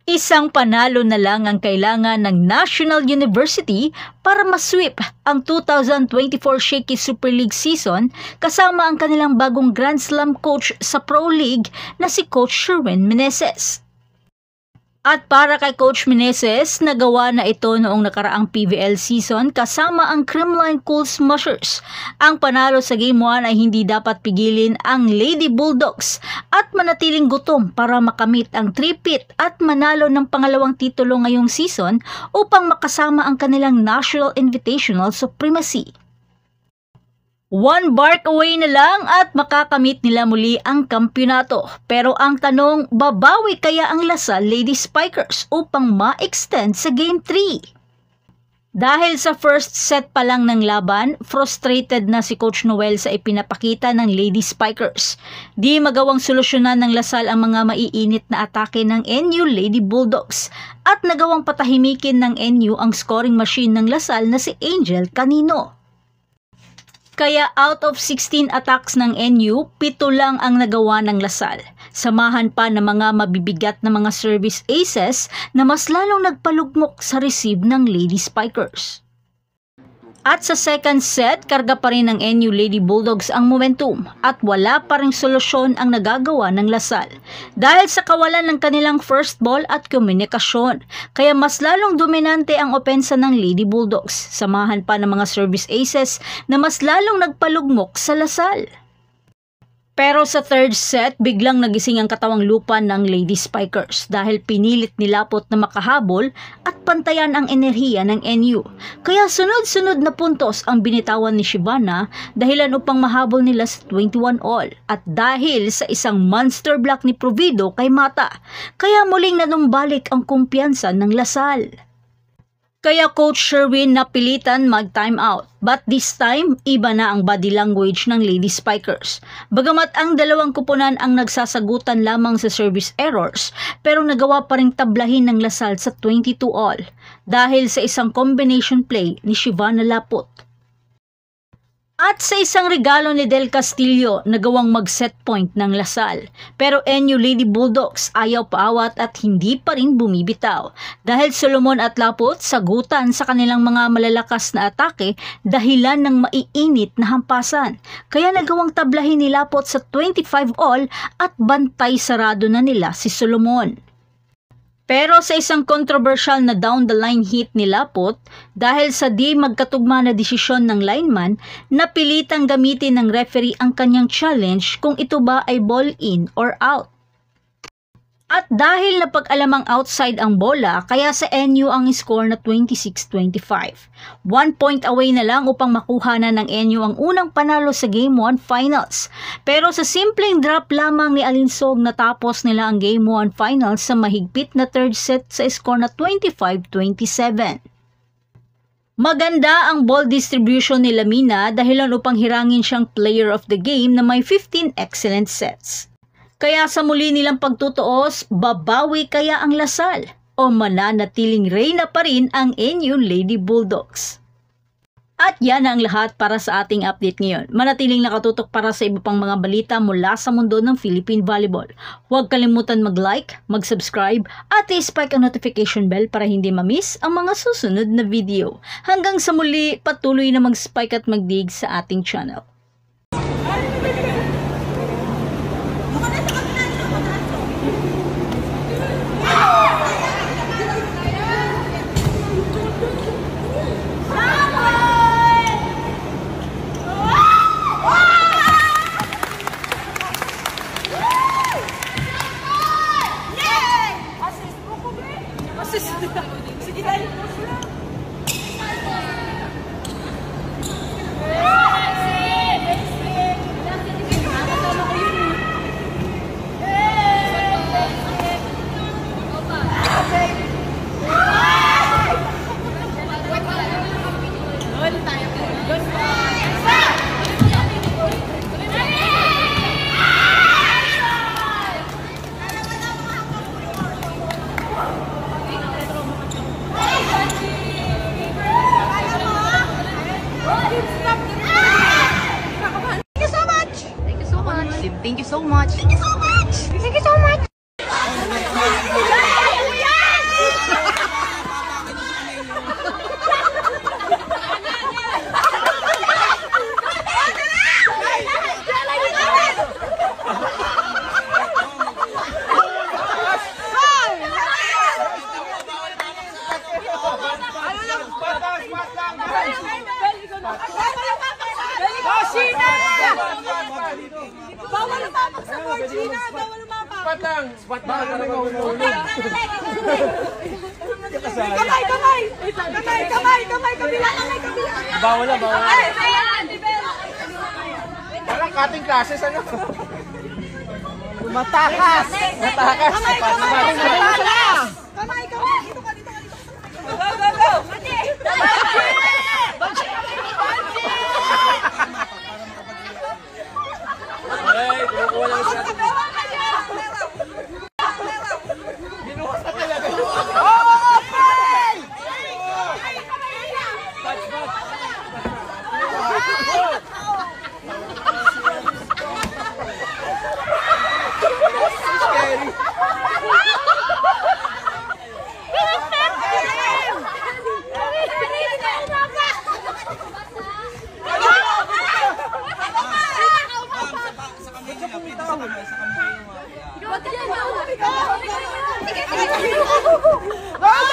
Isang panalo na lang ang kailangan ng National University para masweep ang 2024 Shaky Super League season kasama ang kanilang bagong Grand Slam coach sa Pro League na si Coach Sherwin Meneses. At para kay Coach Meneses, nagawa na ito noong nakaraang PVL season kasama ang Creamline Cool Smushers. Ang panalo sa Game 1 ay hindi dapat pigilin ang Lady Bulldogs at manatiling gutom para makamit ang three-peat at manalo ng pangalawang titulo ngayong season upang makasama ang kanilang National Invitational Supremacy. One bark away na lang at makakamit nila muli ang kampyonato. Pero ang tanong, babawi kaya ang Lasal Lady Spikers upang ma-extend sa Game 3? Dahil sa first set pa lang ng laban, frustrated na si Coach Noel sa ipinapakita ng Lady Spikers. Di magawang solusyonan ng Lasal ang mga maiinit na atake ng NU Lady Bulldogs at nagawang patahimikin ng NU ang scoring machine ng Lasal na si Angel Canino. Kaya out of 16 attacks ng NU, 7 lang ang nagawa ng Lasal. Samahan pa ng mga mabibigat na mga service aces na mas lalong nagpalugmok sa receive ng Lady Spikers. At sa second set, karga pa rin ng NU Lady Bulldogs ang momentum at wala pa ring solusyon ang nagagawa ng Lasal dahil sa kawalan ng kanilang first ball at komunikasyon. Kaya mas lalong dominante ang opensa ng Lady Bulldogs, samahan pa ng mga service aces na mas lalong nagpalugmok sa Lasal. Pero sa third set, biglang nagising ang katawang lupa ng Lady Spikers dahil pinilit nilapot na makahabol at pantayan ang enerhiya ng NU. Kaya sunod-sunod na puntos ang binitawan ni Shibana dahilan upang mahabol nila sa 21 all at dahil sa isang monster block ni Provido kay Mata. Kaya muling nanumbalik ang kumpiyansa ng Lasal. Kaya Coach Sherwin napilitan mag-time out. But this time, iba na ang body language ng Lady Spikers. Bagamat ang dalawang kupunan ang nagsasagutan lamang sa service errors, pero nagawa pa ring tablahin ng Lasal sa 22 all dahil sa isang combination play ni Shivana Laput. At sa isang regalo ni Del Castillo, nagawang mag-set point ng Lasal. Pero NU Lady Bulldogs ayaw paawat at hindi pa rin bumibitaw. Dahil Solomon at Laput sagutan sa kanilang mga malalakas na atake dahilan ng maiinit na hampasan. Kaya nagawang tablahin ni Laput sa 25 all at bantay sarado na nila si Solomon. Pero sa isang controversial na down-the-line hit ni Laput, dahil sa di magkatugma na desisyon ng lineman, napilitang gamitin ng referee ang kanyang challenge kung ito ba ay ball in or out. At dahil napag-alamang outside ang bola, kaya sa NU ang score na 26-25. 1 point away na lang upang makuha na ng NU ang unang panalo sa Game 1 Finals. Pero sa simpleng drop lamang ni Alinsog natapos nila ang Game 1 Finals sa mahigpit na third set sa score na 25-27. Maganda ang ball distribution ni Lamina dahilan upang hirangin siyang player of the game na may 15 excellent sets. Kaya sa muli nilang pagtutuos, babawi kaya ang Lasal o mananatiling reyna pa rin ang NU Lady Bulldogs? At yan ang lahat para sa ating update ngayon. Manatiling nakatutok para sa iba pang mga balita mula sa mundo ng Philippine Volleyball. Huwag kalimutan mag-like, mag-subscribe at i-spike ang notification bell para hindi ma-miss ang mga susunod na video. Hanggang sa muli, patuloy na mag-spike at mag-dig sa ating channel. Sige tayo. Thank you so much. Thank you so much. Thank you so much. Spot lang. Spot lang. Kabila. Bawal na, bawal. Parang cutting classes, ano? Matakas! Matakas. Kamay! Dito ka. Ay, kumukuha lang siya. Binukas na talaga. Go!